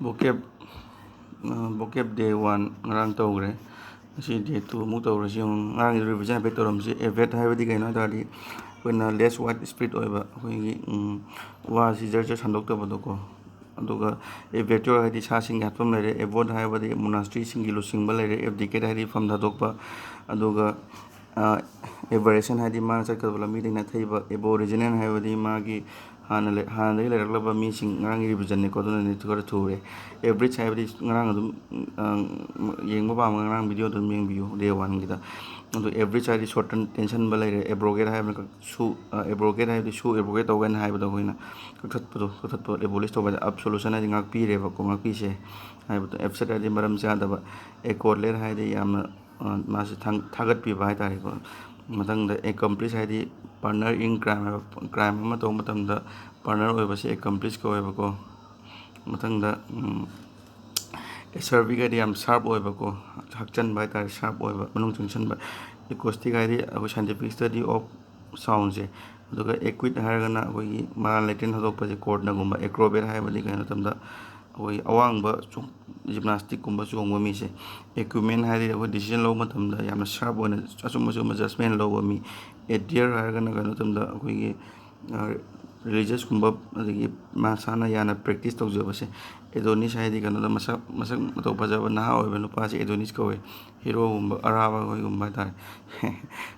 vocab vocab day 1 ngarang tawgre asi day 2 mu tawrasi yung ngarang revision pe toramsi evet haibadi kaino tadi koina less wide spread oiba koigi wa si jar sandoktabado ko aduga evator haidi sa sing hatpam lere evod haibadi monastery singi lusingba lere abdicate haidi fam dhadokpa aduga aberration haidi ma chakabla mi dina thaiba aboriginal haibadi magi हानादगी लेरक्लब मीसिंग ngarang revision ne ko dun ne thukar thure average haibadi ngarang adum yengba ba ngarang video dun ming view day 1 gida adu average haidi short tension ba lere abrogate haibna su abrogate haibadi su abrogate togan haibada hoina kuthatpo abolish toba up solution haidi ngak pi re ba ko ngak pi se haibada absent haidi maram cha da ba accord ler haidi yamna masi thagat pi ba haitari ko matangda accomplish haidi partner in crime ama to matamda partner oibase accomplish ko oibako matangda survey ga yam sharp oibako hakchan bai tar sharp oiba manung junction ba acoustic haidi ako scientific study of sound je aduga equid haragana kogi ma latin hadok pa je chord na gumba acrobat haibadi kaina tamda koi awang ba gymnastic kumba chongwa mi se equipment haidi ko decision lo matamda yamna sharp ona asum adjustment lo mi adhere haragana kaino tamda koi religious kumba adigi masana yana practice tawjabase edonis haidi kaino da masak to pajaba na oiba nupa se edonis ko hero gumba araba koi gumba tar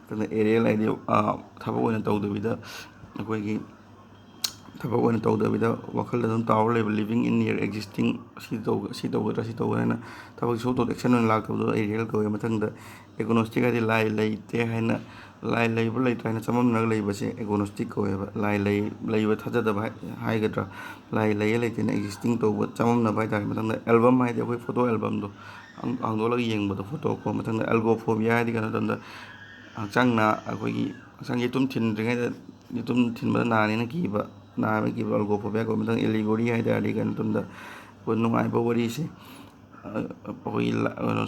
tana aerial haidi thaba ona tawdabida koi thaba ona tawdabida wakal da taw level living in near existing si tawga na thaba so to action on lak tawdo aerial ko mathangda agnostic haidi lai te haina lai ba lai traina chamam na lai base agnostic ko lai ba thaja da hai gadra lai te na existing to chamam na bai tar mathangda album haidi koi photo album do angdo lag yeng ba photo ko mathangda algophobia haidi kana tamda chang na akoi sang yitum thin ringai da yitum thin ba na ni na ki ba na me ki algophobia ko mathang allegory haidi ali kana tamda ko nungai ba wari se koi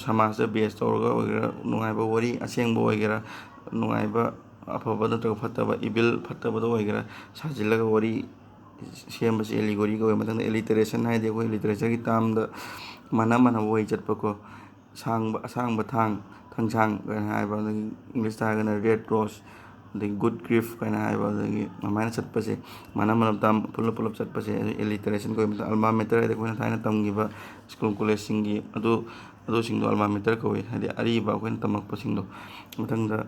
samaj da base tawga oigra nungai ba wari aseng ba oigra nungai ba afaba da to fataba ibil fataba do oigra sajilaga wari sem ba se allegory ko mathang alliteration haidi ko literature ki tam da mana woi chatpa ko sang ba thang hai ba english ta ga red rose the good grief kana hai ba mana chatpa se mana tam pulap chatpa se alliteration ko alma mater de ko na thaina tamgi ba school college singi adu sing do alma mater ko hadi ari ba ko tamak pa sing do mathang da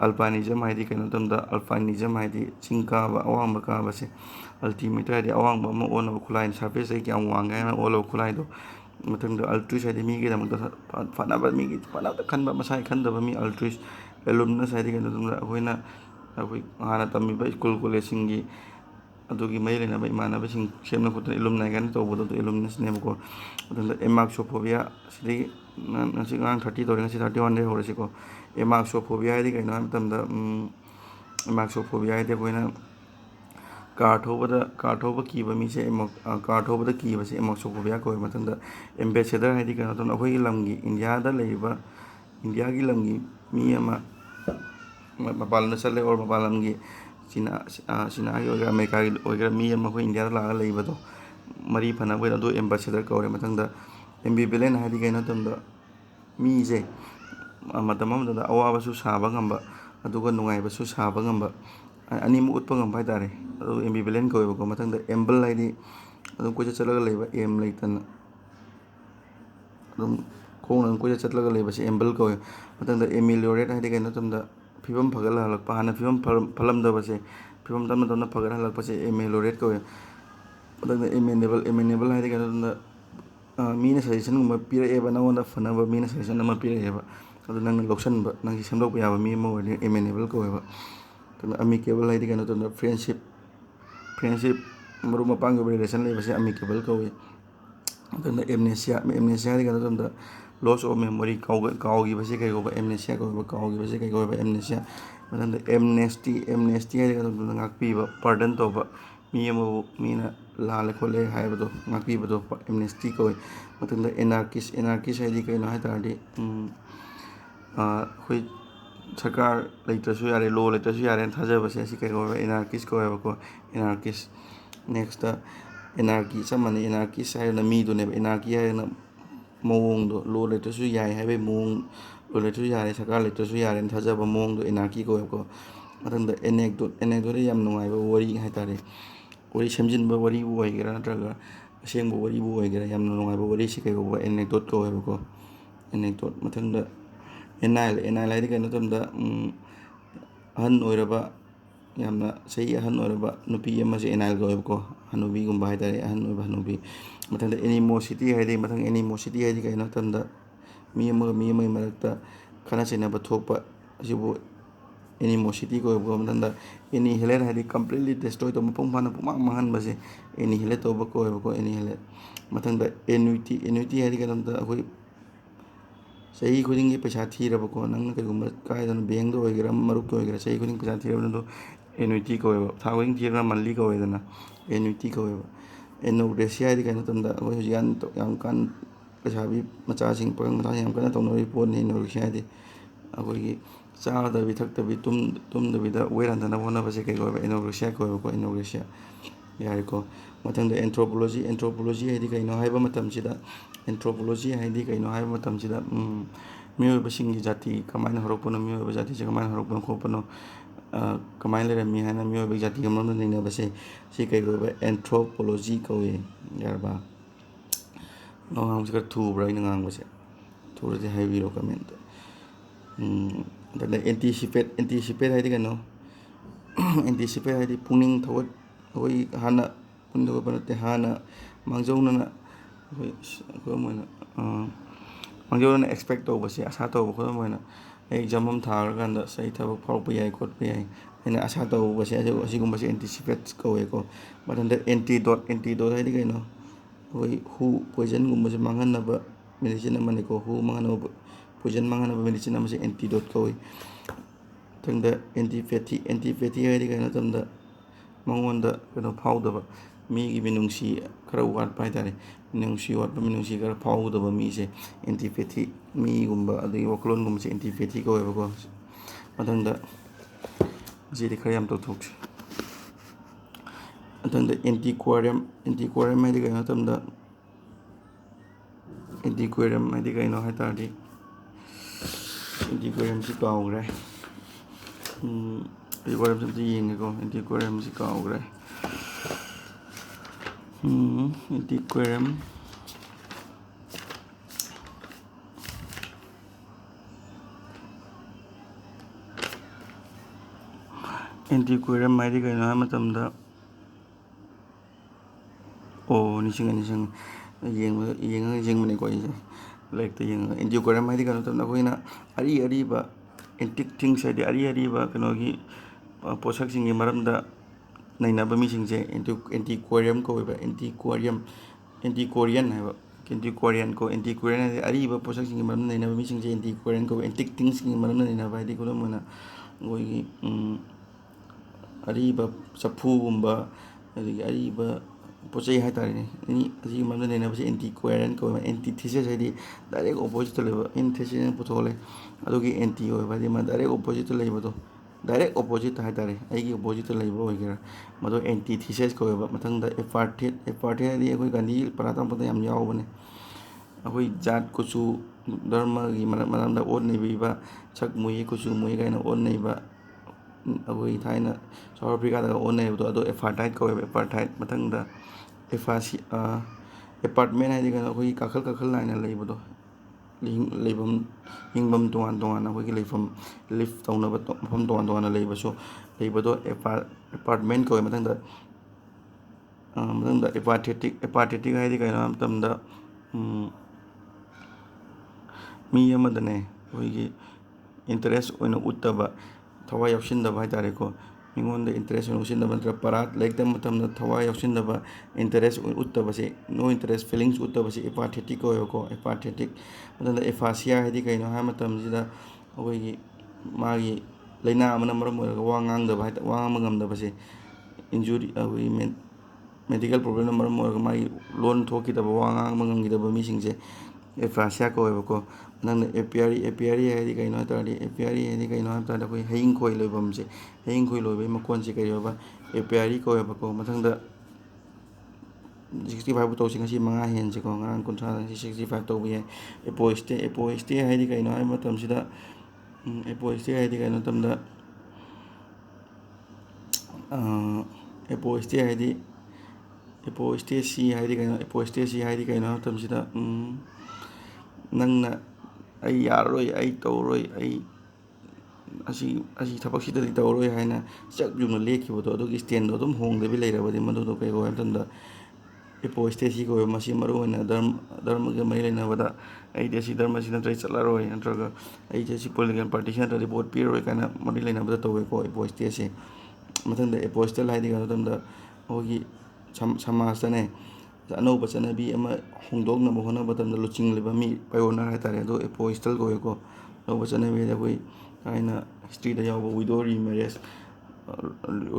alpinism haidi kana tamda alpinism haidi chingka ba awang ba ka ba se ultimate haidi awang ba mo ona khulai surface ai kyang wanga na olo khulai do mathang da altruist haidi mi gi da fana ba mi gi fana da khan ba masai khan da ba mi altruist alumnus haidi kana tamda hoina akoi hana tammi ba school college singi adugi mai lena ba imana ba sing semna ko alumni kan to bodo alumnus ne ko mathang da emagsophobia sidi na sing 30 to 31 de horasi ko emagsophobia haidi kaina tamda emagsophobia haidi koina car thoba ki ba mi se car thoba da ki ba se emagsophobia ko mathang da ambassador haidi kaina tamda akoi lamgi india da leiba india gi lamgi mi ama mapalna chale or mapalamgi china gi oiga america gi oiga mi ama ko india la leiba do mari phana bo do ambassador ko re mathang da ambivalent haidi kaina tamda mi je matam da awa su saba ngamba aduga nungai ba su saba ngamba ani mu utpa ngamba tare adu ambivalent ko ko mathang da embal haidi adu ko chalaga leiba em leitan adum khong ko chatlaga leiba se embal ko mathang da ameliorate haidi kaina tamda phibam phagala halakpa hana phibam phalam da base phibam tamna phagala halakpa se ameliorate ko mathang da amenable haidi kaina tamda mina suggestion gumba pira eba na onda fana ba mina suggestion ama pira eba adu nang loksan ba nang semlok pa ba mi mo amenable ko eba tamda amicable haidi kaina tamda friendship maru mapang ba relation le base amicable ko tamda amnesia haidi kaina tamda loss of memory kau gi base kai ko ba amnesia ko ba kau gi base kai ko ba amnesia mathang amnesty haidi kaina tamda ngakpi ba pardon to ba mi ama mina lale khole hai ba do ngakpi ba do amnesty ko mathang da anarchist haidi kaina hai tardi khoi sarkar leitasu yare law leitasu yare thaja base asi kai ko anarchist ko ba ko anarchist next anarchy चप माने anarchist हायना मीदुनेब anarchy हायना मओंदो लो लेट्रसु याय हायबे मओंग लो लेट्रसु यारे सरकार लेट्रसु यारे थाजब मओंदो anarchy कोयको मतंदा anecdote याम नुंगाइबा worry हायतारे worry सेमजिनबा worry बु ओइगेरा नत्रगा असेंबा worry बु ओइगेरा याम नुंगाइबा वरी से कइबा एनेक्डोट कोयबको एनेक्डोट मतंदा एनाइल हायदि कइनो तमदा अहन ओइरबा यामना सही अहन ओइरबा नुपी अमसे एनाइल कोयबको हनुबी गुंबा हायतारे अहन ओइबा हनुबी मतंदा एनिमोसिटी हायदि मतंग एनिमोसिटी हायदि कइनो तमदा मी अमग मरक्ता खना चेनबा थोकपा असिबु animosity कोयबको मतंदा annihilate Haidi completely destroy तो मपुंग फाना पुमांग मांगन बसे एनिहिलेट तोबा कोयबको एनिहिलेट मतंदा एन्युटी हायदि कइनो तमदा अखोई सही खुदिंगी पैसा थीरबको नंग कइगुंबा कायदन बैंक दो ओइगेरा मरुक तो ओइगेरा सही खुदिंग पैसा थीरबदो एन्युटी कोयबा था खुदिंग थीरना मंथली कोयदना एन्युटी कोयबा एनोग्रेसिया हायदि कइनो तमदा अखोई हुजियान तो याम कान पैसाबी मचासिंग पगंग मचा याम कना तौनरी पोनी एनोग्रेसिया हायदि अखोई चादबी थक्तबी तुमदबीदा वेट हंथनब होनबसे कई कोयबा एनोग्रेसिया कोयबको एनोग्रेसिया यारेको मतंग एंथ्रोपोलॉजी हायदि कइनो हायबा मतमसिदा एंथ्रोपोलॉजी हायदि कइनो हायबा मतमसिदा मियोबसिंगी जाति कमायना हरकपनो मियोब जाति से कमायना हरकपनो खोपनो कमायना लेरमी हायना मियोब जाति गमन नैनबसे सि कई कोयबा एंथ्रोपोलॉजी कौए यारबा नोंगांगसे खर थुब्रा इन ngangbase थुरदि हायबिरो कमेंट दा एंटीसिपेट हायदि कइनो एंटीसिपेट हायदि पुनिंग थवत अखोई हाना पुनिंग थवत नते हाना मांगजौनना अखोई मोइना मांगजौनना एक्सपेक्ट तौबसे आशा तौब खो मोइना एग्जाम हम थारकांदा सही थबक फाउरप याय खोटप याय अना आशा तौबसे असिगुंबसे एंटीसिपेट कौएको मतंदा एंटीडोट हायदि कइनो अखोई हु पॉइजन गुंबसे मांगनबा मेडिसिन अमनेको हु मांगनबा पॉइजन मांगनबा मेडिसिन अमसे एंटीडोट कौए तंदा एंटीपैथी हायदि कइनो तमदा मंगोंदा कइनो फाउदबा मीगी मिनुंगसी खरा वाटपा हायतारे मिनुंगसी वाटपा मिनुंगसी खरा फाउदबा मीसे एंटीपैथी मीगुंबा अदगी वखलोनगुंबसे एंटीपैथी कौएबको मतंदा जिदि खरा याम तौथोकसे मतंदा एंटीक्वारियम हायदि कइनो तमदा एंटीक्वारियम हायदि कइनो हायतारदि एंटीक्वारियम से काउग्रे एंटीक्वारियम से येंगेको एंटीक्वारियम से काउग्रे एंटीक्वारियम हायदि कइनो हाय मतमदा ओ निसिंग येंगने को इसे लाइक एंटीक्वारियम हायदि कइनो तमदा अखोइना अरीबा एंटिक थिंग्स हायदि अरीबा कइनोगी पोशाकसिंगी मरमदा नैनबा मीसिंगसे एंटीक्वारियम कौएबा एंटीक्वारियन हायबा एंटीक्वारियन हायदि अरीबा पोशाकसिंगी मरमदा नैनबा मीसिंगसे एंटीक्वारियन कौए एंटिक थिंग्सकी मरमदा नैनबा हायदि खुदम मोइना अखोइगी अरीबा चफुगुंबा अदगी अरीबा पोचै हायतारेने असी मरमदा नैनबसे एंटीक्वारियन कौए एंटीथीसिस हायदि डायरेक्ट ऑपोजिट लेबा एंटीथीसिस पुथोले अदुगी एंटी ओइबा हायदि मा डायरेक्ट ऑपोजिट लेबदो डायरेक्ट ऑपोजिट हायतारे अइगी ऑपोजिट लेबा ओइगेरा मदो एंटीथीसिस कौएबा मतंगदा एपार्थेट हायदि अखोई गांधी परातांपदा याम यावबने अखोई जात कुचु धर्मगी मरमदा ओननेबीबा सक मुई कुचु मुई कायना ओननेबा अखोई थाइना साउथ अफ्रीकादा ओननेबदो अदो एपार्थाइड कौएबा एपार्थाइड मतंगदा एपार्टमेंट हायदि कइनो अखोई काखल नायना लेबदो हिंगबम तोंगान अखोई लेफम लिव तौनबा मफम तोंगान लेबसो लेबदो एपार्टमेंट कौए मतंगदा एपार्थेटिक हायदि कइनो मतंगदा मी अमदने अखोइगी इंटरेस्ट ओइना उत्तबा थवाई यावसिनदबा हायतारेको मिंगोंदा इंटरेस्ट ओइना उसिनदबा नत्र परात लाइक मतमदा थवाई यावसिनदबा इंटरेस्ट उत्तबसे नो इंटरेस्ट फीलिंग्स उत्तबसे एपार्थेटिक कौएबको एपार्थेटिक मतंदा एफासिया हायदि कइनो हाय मतमसिदा अखोइगी मागी लैना अमना मरम ओइरगा वा nganगदबा हायता वा ngangma ngamdabase इंजुरी अखोई मेडिकल प्रॉब्लम मरम ओइरगा मागी लोन थोकिदबा वा ngangma ngamgidaba मीसिंगसे एफासिया कौएबको मतंदा एपियरी हायदि कइनो हायतारदि एपियरी हायदि कइनो हायतारदि अखोई हयिंग खोई लोइबमसे हयिंग खोई लोइबई मकोनसे कइबा एपियरी कौएबको मतंगदा 65 ꯇꯧꯁꯤ ꯉꯁꯤ 5 ꯍꯦꯟꯁꯤꯀꯣ ꯉꯔꯥꯡ 30 ꯉꯁꯤ 65 ꯇꯧꯕ ꯌꯥꯏ ꯑꯦꯄꯣꯏꯁꯇꯦ ꯍꯥꯏꯗꯤ ꯀꯩꯅꯣ ꯍꯥꯏꯕ ꯃꯇꯝꯁꯤꯗ ꯑꯦꯄꯣꯏꯁꯇꯦ ꯍꯥꯏꯗꯤ ꯀꯩꯅꯣ ꯃꯇꯝꯗ ꯑꯦꯄꯣꯏꯁꯇꯦ ꯍꯥꯏꯗꯤ ꯑꯦꯄꯣꯏꯁꯇꯦꯁꯤ ꯍꯥꯏꯗꯤ ꯀꯩꯅꯣ ꯑꯦꯄꯣꯏꯁꯇꯦꯁꯤ ꯍꯥꯏꯗꯤ ꯀꯩꯅꯣ ꯍꯥꯏꯕ ꯃꯇꯝꯁꯤꯗ ꯅꯪꯅ ꯑꯩ ꯌꯥꯔꯔꯣꯏ ꯑꯩ ꯇꯧꯔꯔꯣꯏ ꯑꯩ ꯑꯁꯤ ꯊꯕꯛꯁꯤꯗꯗꯤ ꯇꯧꯔꯔꯣꯏ ꯍꯥꯏꯅ ꯆꯞ ꯌꯨꯡꯅ ꯂꯦꯞꯈꯤꯕꯗꯣ ꯑꯗꯨꯒꯤ ꯁ꯭ꯇꯦꯟꯗꯣ ꯑꯗꯨꯝ ꯍꯣꯡꯗꯕꯤ ꯂꯩꯔꯕꯗꯤ ꯃꯗꯨꯗꯣ ꯀꯩ ꯀꯧꯏ ꯍꯥꯏꯕ ꯃꯇꯝꯗ ꯑꯦꯄꯣꯏꯁꯇꯦꯁꯤ ꯀꯧꯏ꯫ ꯃꯁꯤ ꯃꯔꯨꯑꯣꯏꯅ ꯙꯔꯃꯒ ꯃꯔꯤ ꯂꯩꯅꯕꯗ ꯑꯩꯗꯤ ꯑꯁꯤ ꯙꯔꯃꯁꯤ ꯅꯠꯇ꯭ꯔꯗꯤ ꯆꯠꯂꯔꯣꯏ ꯅꯠꯇ꯭ꯔꯒ ꯑꯩꯁꯦ ꯑꯁꯤ ꯄꯣꯂꯤꯇꯤꯀꯦꯜ ꯄꯥꯔꯇꯤꯁꯤ ꯅꯠꯇ꯭ꯔꯗꯤ ꯚꯣꯠ ꯄꯤꯔꯔꯣꯏ ꯀꯥꯏꯅ ꯃꯔꯤ ꯂꯩꯅꯕꯗ ꯇꯧꯋꯦꯀꯣ ꯑꯦꯄꯣꯏꯁꯇꯦꯁꯤ꯫ ꯃꯊꯪꯗ ꯑꯦꯄꯣꯏꯁꯇꯦꯜ ꯍꯥꯏꯗꯤ ꯀꯩꯅꯣ ꯃꯇꯝꯗ ꯑꯩꯈꯣꯏꯒꯤ ꯁꯃꯥꯖꯇꯅꯦ ꯑꯅꯧꯕ ꯆꯠꯅꯕꯤ ꯑꯃ ꯍꯣꯡꯗꯣꯛꯅꯕ ꯍꯣꯠꯅꯕ ꯃꯇꯝꯗ ꯂꯨꯆꯤꯡꯂꯤꯕ ꯃꯤ ꯄꯥꯏꯑꯣꯟꯅꯔ ꯍꯥꯏꯇꯥꯔꯦ ꯑꯗꯣ ꯑꯦꯄꯣꯏꯁꯇꯦꯜ ꯀꯧꯏꯀꯣ꯫ ꯑꯅꯧꯕ ꯆꯠꯅꯕꯤ ꯍꯥꯏꯗꯤ ꯑꯩꯈꯣꯏ ꯊꯥꯏꯅ ꯍꯤꯁꯇ꯭ꯔꯤꯗ ꯌꯥꯎꯕ ꯋꯤꯗꯣ ꯔꯤꯃꯦꯔꯦꯖ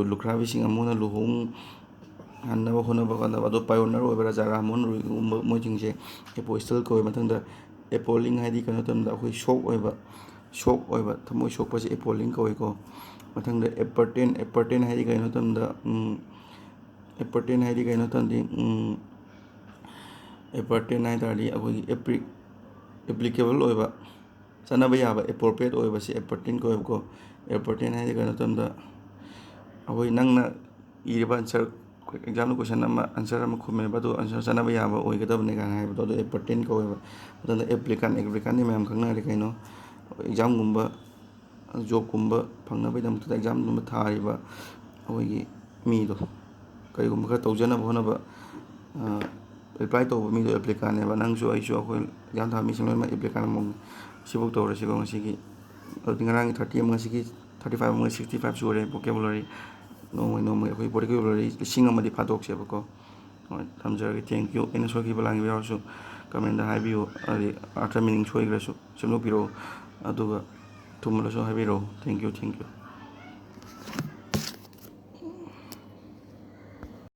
ꯂꯨꯈ꯭ꯔꯥꯕꯤꯁꯤꯡ ꯑꯃꯨꯛ ꯍꯟꯅ ꯂꯨꯍꯣꯡꯍꯟꯅꯕ ꯍꯣꯠꯅꯕ ꯀꯥꯟꯗ ꯑꯗꯣ ꯄꯥꯏꯑꯣꯟꯅꯔ ꯑꯣꯏꯕ ꯔꯥꯖꯥ ꯔꯥꯃꯣꯍꯟ ꯔꯣꯏꯒꯨꯝꯕ ꯃꯣꯏꯁꯤꯡꯁꯦ ꯑꯦꯄꯣꯏꯁꯇꯦꯜ ꯀꯧꯏ꯫ ꯃꯊꯪꯗ ꯑꯦꯄꯣꯂꯤꯡ ꯍꯥꯏꯗꯤ ꯀꯩꯅꯣ ꯃꯇꯝꯗ ꯑꯩꯈꯣই ꯁꯣꯛ ꯑꯣꯏꯕ ꯊꯃꯣꯏ ꯁꯣꯛꯄꯁꯦ ꯑꯦꯄꯣꯂꯤꯡ ꯀꯧꯏꯀꯣ꯫ ꯃꯊꯪꯗ ꯑꯦꯄꯔꯇꯦꯟ ꯍꯥꯏꯗꯤ ꯀꯩꯅꯣ ꯃꯇꯝꯗ ꯑꯦꯄꯔꯇꯦꯟ ꯍꯥꯏꯗꯤ ꯀꯩꯅꯣ ꯃꯇꯝꯗꯤ ꯑꯦꯄꯔꯇꯦꯟ ꯍꯥꯏ ꯇꯥꯔꯗꯤ ꯑꯩꯈꯣꯏꯒꯤ ꯑꯦꯄ꯭ꯂꯤꯀꯦꯕꯜ ꯑꯣꯏꯕ ꯆꯠꯅꯕ ꯌꯥꯕ ꯑꯦꯄ꯭ꯔꯣꯄ꯭ꯔꯤꯌꯦꯠ ꯑꯣꯏꯕꯁꯤ ꯑꯦꯄꯔꯇꯦꯟ ꯀꯧꯋꯦꯕꯀꯣ꯫ ꯑꯦꯄꯔꯇꯦꯟ ꯍꯥꯏꯗꯤ ꯀꯩꯅꯣ ꯃꯇꯝꯗ ꯑꯩꯈꯣꯏ ꯅꯪꯅ ꯏꯔꯤꯕ ꯑꯟꯁꯔ ꯑꯦꯛꯖꯥꯝꯗ ꯀꯣꯏꯁꯟ ꯑꯃ ꯑꯟꯁꯔ ꯑꯃ ꯈꯨꯝꯃꯦꯕ ꯑꯗꯨ ꯑꯟꯁꯔ ꯆꯠꯅꯕ ꯌꯥꯕ ꯑꯣꯏꯒꯗꯕꯅꯤ ꯀꯥꯏꯅ ꯍꯥꯏꯕꯗꯣ ꯑꯗꯨ ꯑꯦꯄꯔꯇꯦꯟ ꯀꯧꯋꯦꯕ꯫ ꯃꯊꯪꯗ ꯑꯦꯄ꯭ꯂꯤꯀꯥꯟꯗꯤ ꯃꯌꯥꯝ ꯈꯪꯅꯔꯦ ꯀꯩꯅꯣ ꯑꯦꯛꯖꯥꯝꯒꯨꯝꯕ ꯖꯣꯕꯀꯨꯝꯕ ꯐꯪꯅꯕꯒꯤꯗꯃꯛꯇ ꯑꯦꯛꯖꯥꯝꯒꯨꯝꯕ ꯊꯥꯔꯤꯕ ꯑꯩꯈꯣꯏꯒꯤ ꯃꯤꯗꯣ ꯀꯔꯤꯒꯨꯝꯕ ꯈꯔ ꯇꯧꯖꯅꯕ ꯍꯣꯠꯅꯕ ꯑꯦꯄ꯭ꯂꯥꯏ ꯇꯧꯕ ꯃꯤꯗꯣ ꯑꯦꯄ꯭ꯂꯤꯀꯥꯟꯅꯦꯕ꯫ ꯅꯪꯁꯨ ꯑꯩꯁꯨ ꯑꯩꯈꯣꯏ ꯑꯦꯛꯖꯥꯝ ꯊꯥꯕ ꯃꯤꯁꯤꯡ ꯂꯣꯏꯅꯃꯛ ꯑꯦꯄ꯭ꯂꯤꯀꯥꯟ ꯑꯃꯃꯝ ꯁꯤꯐꯧ ꯇꯧꯔꯁꯤꯀꯣ ꯉꯁꯤꯒꯤ ꯑꯗꯨꯗꯤ ꯉꯔꯥꯡꯒꯤ 30 ꯑꯃ ꯉꯁꯤꯒꯤ 35 ꯑꯃꯒ 65 ꯁꯨꯔꯦ ꯚꯣꯀꯦꯕꯨꯂꯔꯤ ꯅꯣꯡꯃꯒꯤ ꯑꯩꯈꯣꯏ ꯚꯣꯀꯦꯕꯨꯂꯔꯤ 1000 ꯐꯥꯗꯣꯛꯁꯦꯕꯀꯣ꯫ ꯍꯣꯏ ꯊꯝꯖꯔꯒꯦ ꯊꯦꯡꯛ ꯌꯨ꯫ ꯑꯩꯅ ꯁꯣꯏꯈꯤꯕ ꯂꯥꯟꯈꯤꯕ ꯌꯥꯎꯔꯁꯨ ꯀꯃꯦꯟꯗ ꯍꯥꯏꯕꯤꯌꯨ ꯍꯥꯏꯗꯤ ꯑꯥꯔꯊ ꯃꯤꯅꯤꯡ ꯁꯣꯏꯈ꯭ꯔꯁꯨ ꯁꯦꯝꯗꯣꯛꯄꯤꯔꯛꯎ ꯑꯗꯨꯒ ꯊꯨꯃꯜꯂꯁꯨ ꯍꯥꯏꯕꯤꯔꯛꯎ꯫ Thank you.